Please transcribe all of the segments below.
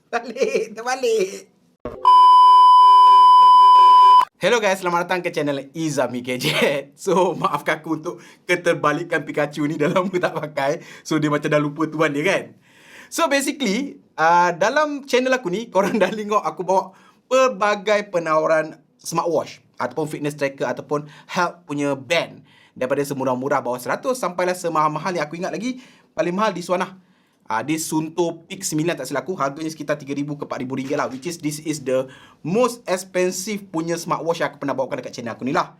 Terbalik. Hello guys, selamat datang ke channel Izami Gadget. So, maafkan aku untuk keterbalikan Pikachu ni dah lama tak pakai. So, dia macam dah lupa tuan dia kan. So, basically, dalam channel aku ni, korang dah tengok aku bawa pelbagai penawaran smartwatch ataupun fitness tracker ataupun health punya band. Daripada semurah-murah bawah 100 sampailah semahal-mahal yang aku ingat lagi. Paling mahal di Suana. Di Sunto Peak 9 tak silap aku, harganya sekitar 3,000 ke 4,000 ringgit lah, which is this is the most expensive punya smartwatch yang aku pernah bawakan dekat channel aku ni lah.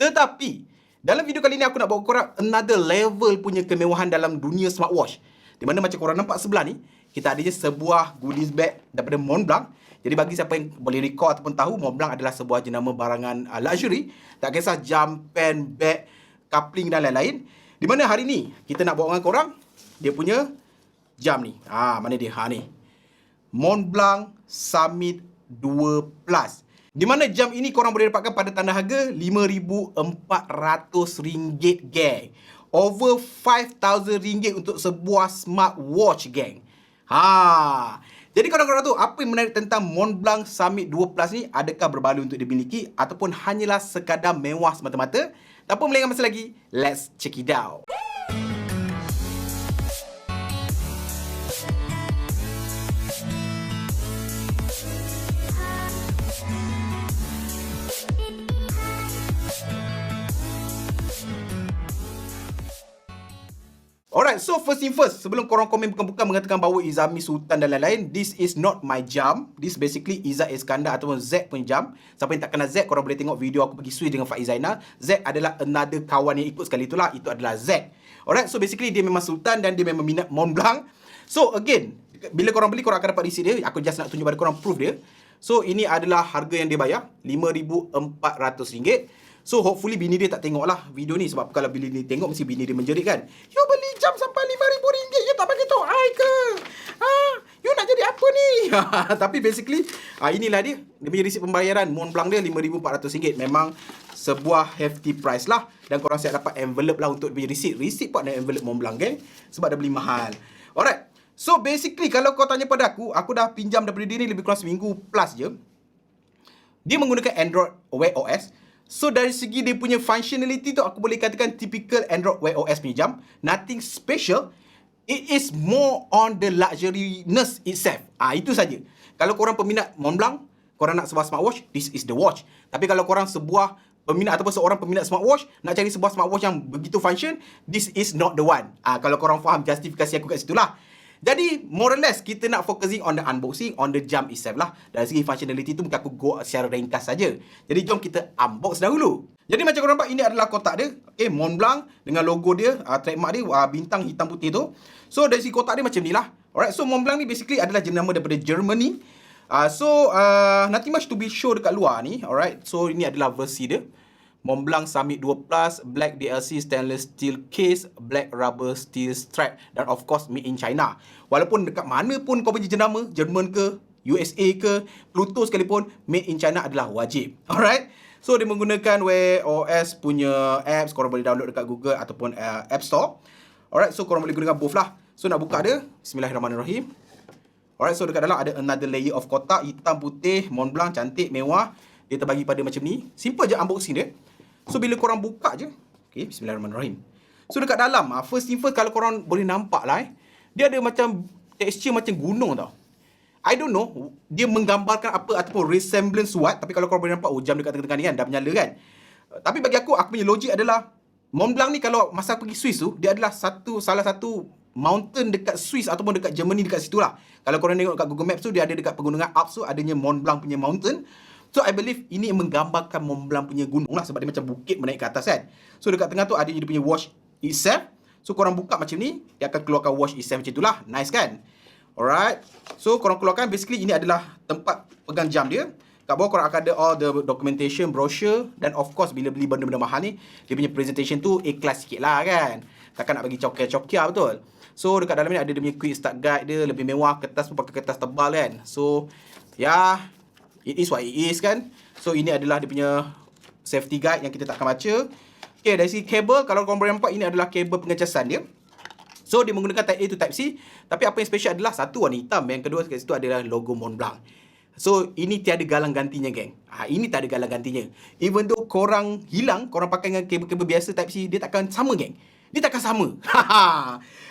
Tetapi dalam video kali ni aku nak bawa korang another level punya kemewahan dalam dunia smartwatch, di mana macam korang nampak sebelah ni, kita ada je sebuah goodies bag daripada Montblanc. Jadi bagi siapa yang boleh recall ataupun tahu, Montblanc adalah sebuah jenama barangan luxury, tak kisah jam, pen, bag, coupling dan lain-lain. Di mana hari ni kita nak bawa dengan korang dia punya jam ni. Mana dia? Ni. Montblanc Summit 2 Plus. Di mana jam ini korang boleh dapatkan pada tanda harga RM5,400, geng. Over RM5,000 untuk sebuah smartwatch, geng. Jadi korang-korang tu, apa yang menarik tentang Montblanc Summit 2 Plus ni? Adakah berbaloi untuk dimiliki ataupun hanyalah sekadar mewah semata-mata? Tanpa melengah masa lagi, let's check it out. Alright, so first thing first, sebelum korang komen bukan-bukan mengatakan bahawa Izami Sultan dan lain-lain, this is not my jam. This basically Izzat Iskandar ataupun Z punya jam. Siapa yang tak kenal Z, korang boleh tengok video aku pergi Swiss dengan Faiz Zainal. Z adalah another kawan yang ikut sekali itulah, itu adalah Z. Alright, so basically dia memang Sultan dan dia memang minat Montblanc. So again, bila korang beli, korang akan dapat receipt dia. Aku just nak tunjuk pada korang proof dia. So ini adalah harga yang dia bayar, RM5,400. So hopefully bini dia tak tengok lah video ni. Sebab kalau bini dia tengok, mesti bini dia menjerit kan. You beli jam sampai RM5,000, you tak bagi tahu I ke? You nak jadi apa ni? Tapi basically inilah dia. Dia punya receipt pembayaran Montblanc dia RM5,400. Memang sebuah hefty price lah. Dan korang siap dapat envelope lah untuk punya receipt. Receipt pun ada envelope Montblanc, geng. Sebab dah beli mahal. Alright, so basically kalau kau tanya pada aku dah pinjam daripada dia ni lebih kurang seminggu plus je. Dia menggunakan Android Wear OS. So dari segi dia punya functionality tu, aku boleh katakan typical Android Wear OS punya jam. Nothing special. It is more on the luxuriness itself. Itu saja. Kalau korang peminat Montblanc, korang nak sebuah smartwatch, this is the watch. Tapi kalau korang sebuah peminat ataupun seorang peminat smartwatch, nak cari sebuah smartwatch yang begitu function, this is not the one. Kalau korang faham justifikasi aku kat situ lah. Jadi, more or less, kita nak focusing on the unboxing, on the jam itself lah. Dari segi functionality tu, mungkin aku go secara ringkas saja. Jadi, jom kita unbox dahulu. Jadi, macam korang nampak, ini adalah kotak dia. Okay, Montblanc dengan logo dia, trademark dia, bintang hitam putih tu. So, dari segi kotak dia macam ni lah. Alright, so Montblanc ni basically adalah jenama daripada Germany. Nothing much to be show dekat luar ni. Alright, so ini adalah versi dia. Montblanc Summit 2 Plus, black DLC stainless steel case, black rubber steel strap, dan of course made in China. Walaupun dekat mana pun kau punya jenama, Jerman ke, USA ke, Pluto sekalipun, made in China adalah wajib. Alright, so dia menggunakan Wear OS punya apps. Korang boleh download dekat Google ataupun App Store. Alright, so korang boleh gunakan both lah. So nak buka dia, bismillahirrahmanirrahim. Alright, so dekat dalam ada another layer of kotak, hitam putih, Montblanc, cantik, mewah. Dia terbagi pada macam ni. Simple je unboxing dia. So bila korang buka je, okay, bismillahirrahmanirrahim. So dekat dalam, first thing first, kalau korang boleh nampak lah, dia ada macam texture macam gunung tau. I don't know dia menggambarkan apa ataupun resemblance what, tapi kalau korang boleh nampak, jam dekat tengah-tengah ni kan, dah menyala kan. Tapi bagi aku punya logik adalah Montblanc ni kalau masa pergi Swiss tu, dia adalah salah satu mountain dekat Swiss ataupun dekat Germany, dekat situ lah. Kalau korang tengok kat Google Maps tu, dia ada dekat pegunungan Alps tu, adanya Montblanc punya mountain. So, I believe ini menggambarkan Montblanc punya gunung lah, sebab dia macam bukit menaik ke atas kan. So, dekat tengah tu ada dia punya watch itself. So, korang buka macam ni, dia akan keluarkan watch itself macam itulah. Nice kan? Alright. So, korang keluarkan, basically ini adalah tempat pegang jam dia. Kat bawah korang akan ada all the documentation, brochure. Dan of course, bila beli benda-benda mahal ni, dia punya presentation tu ikhlas sikit lah kan. Takkan nak bagi cokia-cokia betul. So, dekat dalam ni ada dia punya quick start guide dia. Lebih mewah, kertas pun pakai kertas tebal kan. So, it is what it is kan. So ini adalah dia punya safety guide yang kita tak akan baca. Okay, dari segi kabel, kalau korang boleh nampak, ini adalah kabel pengecasan dia. So, dia menggunakan Type A to Type C. Tapi apa yang special adalah, satu warna hitam. Yang kedua, kat situ adalah logo Montblanc. So, ini tiada galang gantinya, geng. Ini tak ada galang gantinya. Even though korang hilang, korang pakai dengan kabel-kabel biasa Type C, dia takkan sama, geng. Dia takkan sama.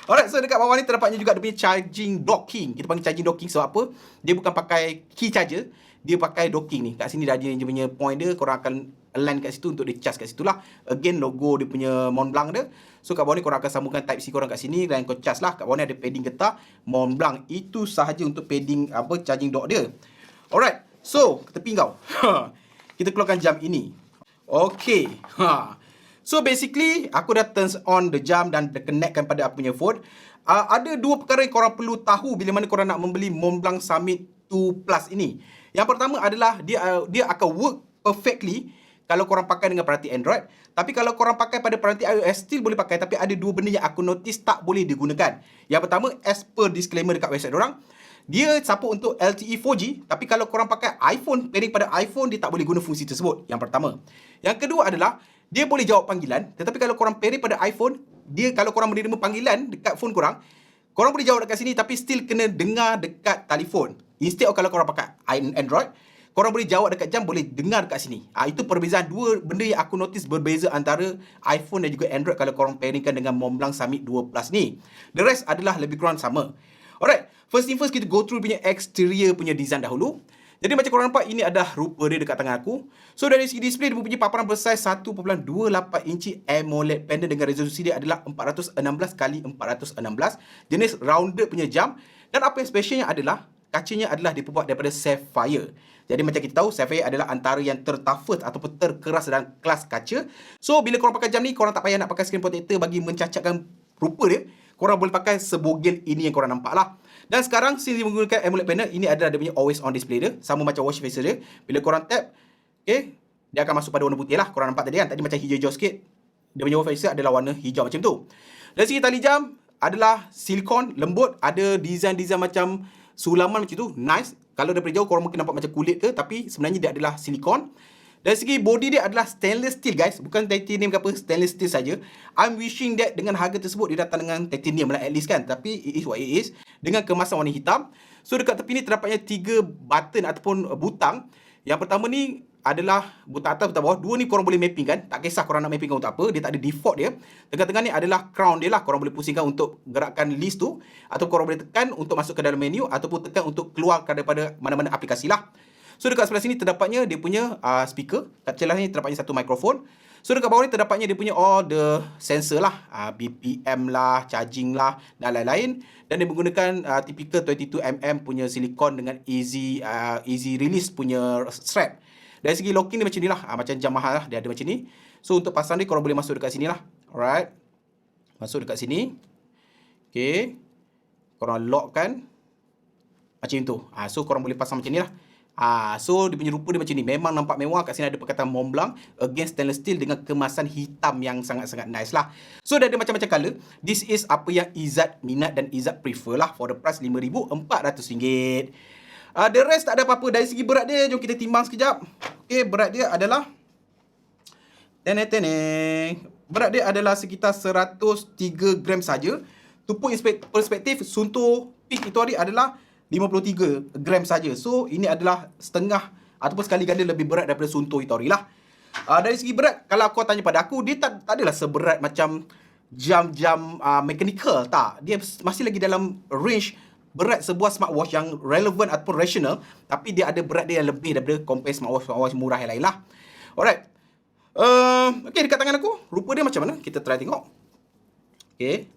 Alright, so dekat bawah ni terdapatnya juga dia punya charging docking. Kita panggil charging docking sebab apa? Dia bukan pakai key charger, dia pakai docking ni. Kat sini dah ada dia punya point dia, korang akan align kat situ untuk dia charge kat situ lah. Again, logo dia punya Montblanc dia. So kat bawah ni korang akan sambungkan Type C korang kat sini dan kau charge lah. Kat bawah ni ada padding getah Montblanc. Itu sahaja untuk padding charging dock dia. Alright, so ke tepi kau. Kita keluarkan jam ini. Okay. So basically, aku dah turn on the jam dan connectkan pada aku punya phone. Ada dua perkara yang korang perlu tahu bila mana korang nak membeli Montblanc Summit 2 Plus ini. Yang pertama adalah dia akan work perfectly kalau korang pakai dengan peranti Android. Tapi kalau korang pakai pada peranti iOS, still boleh pakai. Tapi ada dua benda yang aku notice tak boleh digunakan. Yang pertama, as per disclaimer dekat website dorang, dia support untuk LTE 4G. Tapi kalau korang pakai iPhone, pairing pada iPhone, dia tak boleh guna fungsi tersebut. Yang pertama. Yang kedua adalah, dia boleh jawab panggilan. Tetapi kalau korang pairing pada iPhone, dia kalau korang menerima panggilan dekat phone korang, korang boleh jawab dekat sini tapi still kena dengar dekat telefon. Instead of kalau korang pakai Android, korang boleh jawab dekat jam, boleh dengar dekat sini. Itu perbezaan dua benda yang aku notice berbeza antara iPhone dan juga Android kalau korang pairingkan dengan Montblanc Summit 2 Plus ni. The rest adalah lebih kurang sama. Alright, first thing first, kita go through punya exterior punya design dahulu. Jadi macam korang nampak, ini adalah rupa dia dekat tangan aku. So dari segi display, dia mempunyai paparan bersaiz 1.28 inci AMOLED panel dengan resolusi dia adalah 416x416, jenis rounded punya jam. Dan apa yang specialnya adalah, kacanya adalah diperbuat daripada sapphire. Jadi macam kita tahu, sapphire adalah antara yang tertoughest ataupun terkeras dalam kelas kaca. So bila korang pakai jam ni, korang tak payah nak pakai screen protector bagi mencacatkan rupa dia. Korang boleh pakai sebogel ini yang korang nampak lah. Dan sekarang, since dia menggunakan AMOLED panel, ini adalah dia punya always on display dia. Sama macam watch face dia. Bila korang tap, okay, dia akan masuk pada warna putih lah. Korang nampak tadi kan? Tadi macam hijau-hijau sikit. Dia punya watch face adalah warna hijau macam tu. Dari segi tali jam, adalah silikon, lembut. Ada design-design macam sulaman macam tu. Nice. Kalau daripada jauh, korang mungkin nampak macam kulit ke. Tapi sebenarnya dia adalah silikon. Dari segi body dia adalah stainless steel, guys. Bukan titanium ke apa, stainless steel saja. I'm wishing that dengan harga tersebut dia datang dengan titanium lah at least kan. Tapi it is what it is. Dengan kemasan warna hitam. So dekat tepi ni terdapatnya 3 button ataupun butang. Yang pertama ni adalah butang atas, butang bawah. Dua ni korang boleh mapping kan. Tak kisah korang nak mapping untuk apa. Dia tak ada default dia. Tengah-tengah ni adalah crown dia lah. Korang boleh pusingkan untuk gerakkan list tu. Atau korang boleh tekan untuk masuk ke dalam menu. Ataupun tekan untuk keluarkan daripada mana-mana aplikasi lah. So dekat sebelah sini terdapatnya dia punya speaker. Kat celah ni terdapatnya satu mikrofon. So dekat bawah ni terdapatnya dia punya all the sensor lah. BPM lah, charging lah dan lain-lain. Dan dia menggunakan typical 22mm punya silikon dengan easy release punya strap. Dari segi locking dia macam ni lah. Macam jam mahal lah, dia ada macam ni. So untuk pasang ni korang boleh masuk dekat sini lah. Alright. Masuk dekat sini. Okay. Korang lock kan. Macam tu. So korang boleh pasang macam ni lah. So dia punya rupa dia macam ni. Memang nampak mewah. Kat sini ada perkataan Montblanc against stainless steel dengan kemasan hitam yang sangat-sangat nice lah. So dia ada macam-macam colour. This is apa yang Izzat minat dan Izzat prefer lah. For the price RM5,400. The rest tak ada apa-apa. Dari segi berat dia, jom kita timbang sekejap. Okay, berat dia adalah berat dia adalah sekitar 103 gram saja. To put in perspektif, Suunto Peak itu hari adalah 53 gram saja. So ini adalah setengah ataupun sekali ganda lebih berat daripada Suunto Hitori lah. Dari segi berat, kalau kau tanya pada aku, dia tak adalah seberat macam jam-jam mechanical. Tak. Dia masih lagi dalam range berat sebuah smartwatch yang relevan ataupun rational. Tapi dia ada berat dia yang lebih daripada compare smartwatch murah yang lain lah. Alright. Okay, dekat tangan aku, rupa dia macam mana? Kita try tengok. Okay.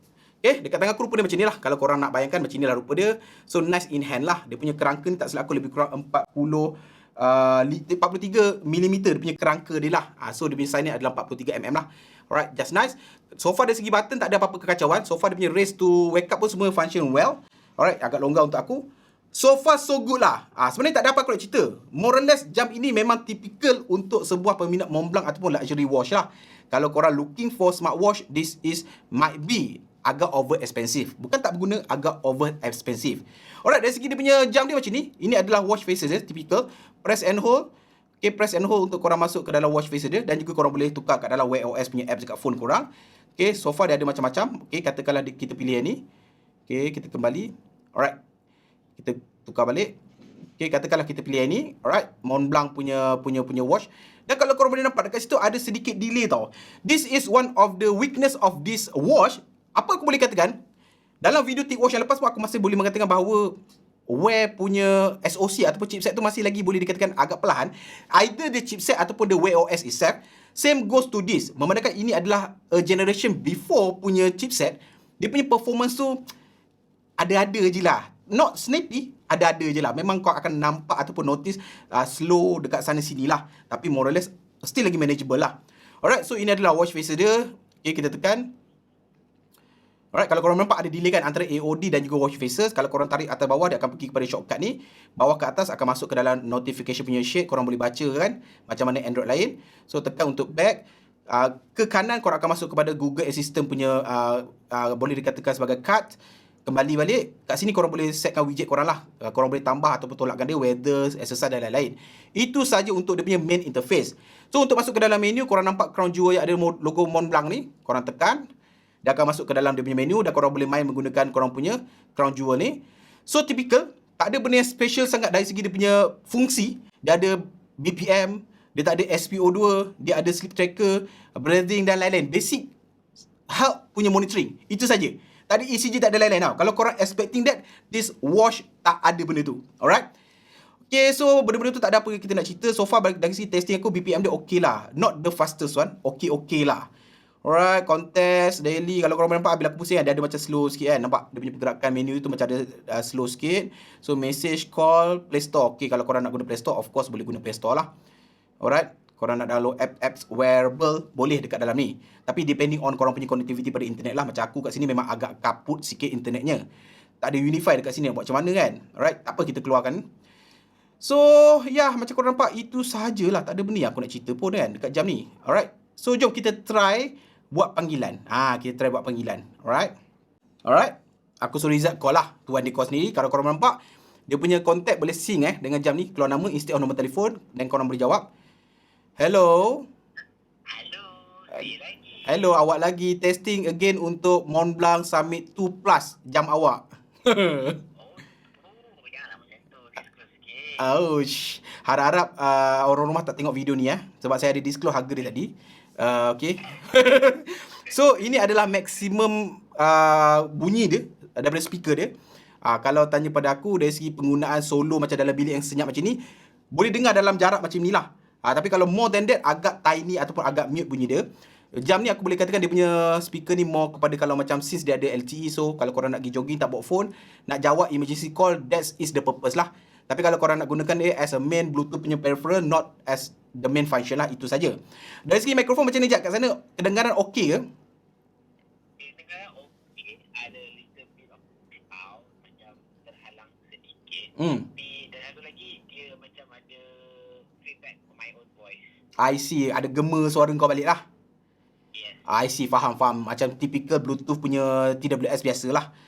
Dekat tangan aku rupa dia macam ni lah. Kalau korang nak bayangkan macam ni lah rupa dia. So nice in hand lah. Dia punya kerangka ni tak silap aku lebih kurang 43mm dia punya kerangka dia lah. So dia punya size ni adalah 43mm lah. Alright, just nice. So far dari segi button tak ada apa-apa kekacauan. So far dia punya raise to wake up pun semua function well. Alright, agak longgar untuk aku. So far so good lah. Sebenarnya tak ada apa aku nak cerita. More or less jam ini memang typical untuk sebuah peminat Montblanc ataupun luxury watch lah. Kalau korang looking for smartwatch, this is might be agak over expensive. Bukan tak berguna, agak over expensive. Alright, dari segi dia punya jam dia macam ni. Ini adalah watch faces, typical. Press and hold. Okay, press and hold untuk korang masuk ke dalam watch face dia, dan juga korang boleh tukar kat dalam Wear OS punya apps dekat phone korang. Okay, so far dia ada macam-macam. Okay, katakanlah kita pilih yang ni. Okay, kita kembali. Alright, kita tukar balik. Okay, katakanlah kita pilih yang ni. Alright, Montblanc punya watch. Dan kalau korang boleh nampak dekat situ ada sedikit delay tau. This is one of the weakness of this watch. Apa aku boleh katakan? Dalam video TicWatch yang lepas pun aku masih boleh mengatakan bahawa Wear punya SoC ataupun chipset tu masih lagi boleh dikatakan agak perlahan. Either the chipset ataupun the Wear OS itself. Same goes to this. Memandangkan ini adalah a generation before punya chipset, dia punya performance tu ada-ada je lah. Not snappy, ada-ada je lah. Memang kau akan nampak ataupun notice slow dekat sana sini lah. Tapi more or less still lagi manageable lah. Alright, so ini adalah watch face dia. Okay, kita tekan. Alright, kalau korang nampak ada delay kan antara AOD dan juga watch faces. Kalau korang tarik atas bawah, dia akan pergi kepada shortcut ni. Bawah ke atas akan masuk ke dalam notification punya shade. Korang boleh baca kan, macam mana Android lain. So tekan untuk back. Ke kanan korang akan masuk kepada Google Assistant punya, boleh dikatakan sebagai card. Kembali balik. Kat sini korang boleh setkan widget korang lah. Korang boleh tambah ataupun tolakkan dia, weather, exercise dan lain-lain. Itu saja untuk dia punya main interface. So untuk masuk ke dalam menu, korang nampak crown jewel yang ada logo Montblanc ni. Korang tekan. Dia akan masuk ke dalam dia punya menu dan korang boleh main menggunakan korang punya crown jewel ni. So typical, tak ada benda yang special sangat dari segi dia punya fungsi. Dia ada BPM, dia tak ada SPO2, dia ada sleep tracker, breathing dan lain-lain. Basic health punya monitoring. Itu saja. Tak ada ECG, tak ada lain-lain tau. Kalau korang expecting that, this watch tak ada benda tu. Alright? Okay, so benda-benda tu tak ada apa kita nak cerita. So far dari segi testing aku, BPM dia okay lah. Not the fastest one. Okay lah. Alright, contest, daily. Kalau korang nampak bila aku pusing, dia ada macam slow sikit kan. Nampak dia punya pergerakan menu tu macam ada slow sikit. So message, call, Play Store. Okay, kalau korang nak guna Play Store, of course boleh guna Play Store lah. Alright, korang nak download apps wearable, boleh dekat dalam ni. Tapi depending on korang punya connectivity pada internet lah. Macam aku kat sini memang agak kaput sikit internetnya. Tak ada Unify dekat sini, buat macam mana kan. Alright, tak apa, kita keluarkan. So, ya, macam korang nampak, itu sahajalah. Tak ada benda yang aku nak cerita pun kan dekat jam ni. Alright, so jom kita try buat panggilan. Kita try buat panggilan. Alright. Aku suruh Izzat call lah tuan dia call sendiri. Kalau korang nampak, dia punya contact boleh sync dengan jam ni. Keluar nama instead of nombor telefon. Dan korang boleh jawab. Hello. Hello, awak lagi testing again untuk Montblanc Summit 2 Plus jam awak. Janganlah macam tu. Disclose sikit. Ouch. Harap-harap orang rumah tak tengok video ni sebab saya ada disclose harga dia tadi. Okay. So ini adalah maksimum bunyi dia daripada speaker dia. Kalau tanya pada aku dari segi penggunaan solo macam dalam bilik yang senyap macam ni, boleh dengar dalam jarak macam ni lah. Tapi kalau more than that, agak tiny ataupun agak mute bunyi dia. Jam ni aku boleh katakan dia punya speaker ni more kepada kalau macam since dia ada LTE, so kalau korang nak pergi jogging tak bawa phone, nak jawab emergency call, that is the purpose lah. Tapi kalau korang nak gunakan dia as a main Bluetooth punya peripheral, not as the main function lah, itu saja. Dari segi mikrofon macam ni Jad, kat sana kedengaran okey ke? Kedengaran okey, ada little bit of sound macam terhalang sedikit. Tapi dan satu lagi, dia macam ada feedback from my own voice. I see, ada gema suara kau balik lah. Yes. I see, faham. Macam typical Bluetooth punya TWS biasalah.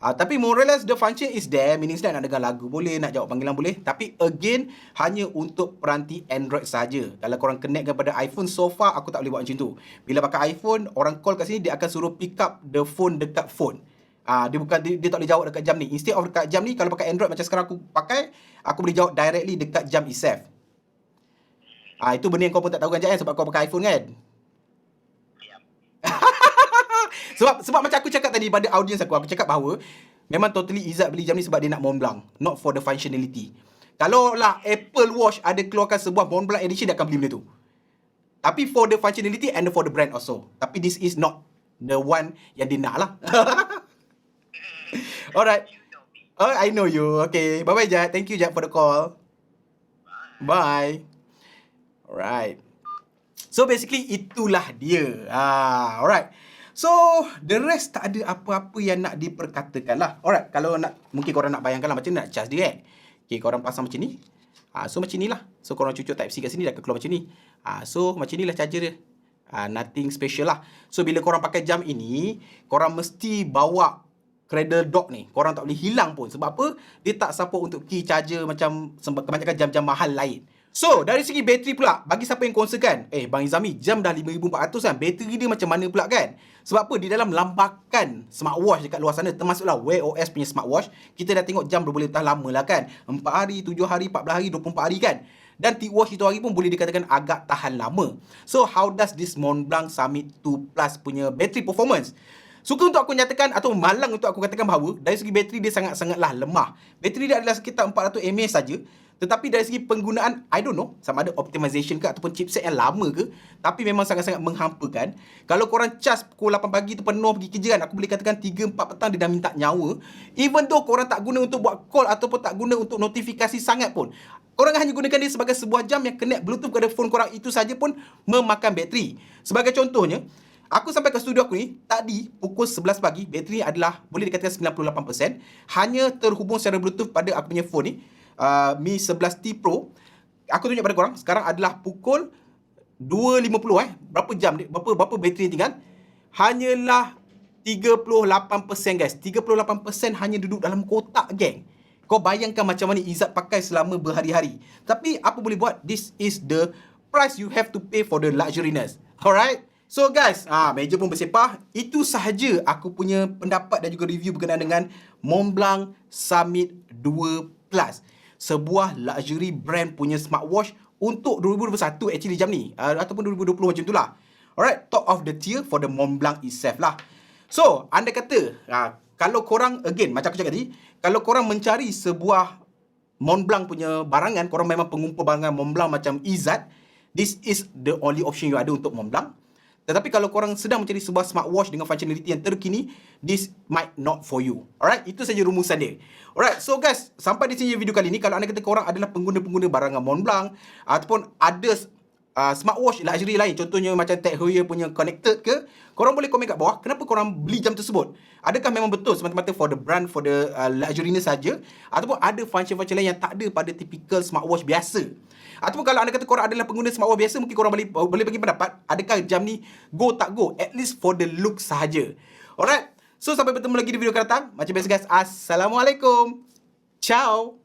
Tapi more or less the function is there. Meaning nak dengar lagu boleh, nak jawab panggilan boleh. Tapi again, hanya untuk peranti Android saja. Kalau korang connect kepada iPhone, so far aku tak boleh buat macam tu. Bila pakai iPhone, orang call kat sini, dia akan suruh pick up the phone dekat phone. Dia tak boleh jawab dekat jam ni. Instead of dekat jam ni, kalau pakai Android macam sekarang aku pakai, aku boleh jawab directly dekat jam itself. Itu benda yang kau pun tak tahu kan, Jad, sebab kau pakai iPhone kan? Sebab macam aku cakap tadi pada audience aku cakap bahawa memang totally Izzat beli jam ni sebab dia nak Montblanc, not for the functionality. Kalau lah Apple Watch ada keluarkan sebuah Montblanc edition, dia akan beli benda tu. Tapi for the functionality and for the brand also. Tapi this is not the one yang dia nak lah. Alright. Oh, I know you. Okay. Bye-bye, Jad. Thank you, Jad, for the call. Bye. Alright. So basically itulah dia. Alright. So the rest tak ada apa-apa yang nak diperkatakan lah. Alright. Kalau nak, mungkin korang nak bayangkan lah macam mana nak charge dia Okay, korang pasang macam ni. So macam ni lah. So korang cucuk Type-C kat sini, dia akan keluar macam ni. So macam ni lah charger dia. Nothing special lah. So bila korang pakai jam ini, korang mesti bawa cradle dock ni. Korang tak boleh hilang pun. Sebab apa? Dia tak support untuk key charger macam kebanyakan jam-jam mahal lain. So, dari segi bateri pula, bagi siapa yang concern, Bang Izami, jam dah 5,400 kan, bateri dia macam mana pula kan? Sebab apa? Di dalam lambakan smartwatch dekat luar sana, termasuklah Wear OS punya smartwatch, kita dah tengok jam dah boleh tahan lama lah kan? 4 hari, 7 hari, 14 hari, 24 hari kan? Dan TicWatch itu hari pun boleh dikatakan agak tahan lama. So, how does this Montblanc Summit 2 Plus punya battery performance? Suka untuk aku nyatakan atau malang untuk aku katakan bahawa dari segi bateri dia sangat-sangatlah lemah. Bateri dia adalah sekitar 400 mAh saja. Tetapi dari segi penggunaan, I don't know, sama ada optimization ke ataupun chipset yang lama ke, tapi memang sangat-sangat menghampakan. Kalau korang charge pukul 8 pagi tu penuh pergi kerja kan, aku boleh katakan 3-4 petang dia dah minta nyawa. Even though korang tak guna untuk buat call ataupun tak guna untuk notifikasi sangat pun, korang hanya gunakan dia sebagai sebuah jam yang connect Bluetooth kepada phone korang, itu saja pun memakan bateri. Sebagai contohnya, aku sampai ke studio aku ni, tadi pukul 11 pagi, bateri adalah boleh dikatakan 98%, hanya terhubung secara Bluetooth pada aku punya phone ni, Mi 11T Pro. Aku tunjuk pada korang, sekarang adalah pukul 2.50 berapa jam, berapa bateri yang tinggal? Hanyalah 38% guys. 38% hanya duduk dalam kotak geng. Kau bayangkan macam mana Izzat pakai selama berhari-hari. Tapi apa boleh buat? This is the price you have to pay for the luxuriness. Alright? So guys, meja pun bersepah. Itu sahaja aku punya pendapat dan juga review berkenaan dengan Montblanc Summit 2 Plus. Sebuah luxury brand punya smartwatch untuk 2021 actually jam ni. Ataupun 2020 macam tu lah. Alright, top of the tier for the Montblanc itself lah. So, anda kata, kalau korang, again, macam aku cakap tadi, kalau korang mencari sebuah Montblanc punya barangan, korang memang pengumpul barangan Montblanc macam Izzat, this is the only option you ada untuk Montblanc. Tetapi kalau korang sedang mencari sebuah smartwatch dengan functionality yang terkini, this might not for you. Alright, itu saja rumusan dia. Alright, so guys, sampai di sini video kali ni. Kalau anda kata korang adalah pengguna-pengguna barangan Montblanc ataupun ada smartwatch luxury lain, contohnya macam Tag Heuer punya connected ke, korang boleh komen kat bawah kenapa korang beli jam tersebut. Adakah memang betul semata-mata for the brand, for the luxuriness saja, ataupun ada function-function lain yang tak ada pada typical smartwatch biasa. Ataupun kalau anda kata korang adalah pengguna smartwatch biasa, mungkin korang boleh bagi pendapat, adakah jam ni go tak go, at least for the look sahaja. Alright, so sampai bertemu lagi di video akan datang. Macam biasa guys, Assalamualaikum. Ciao.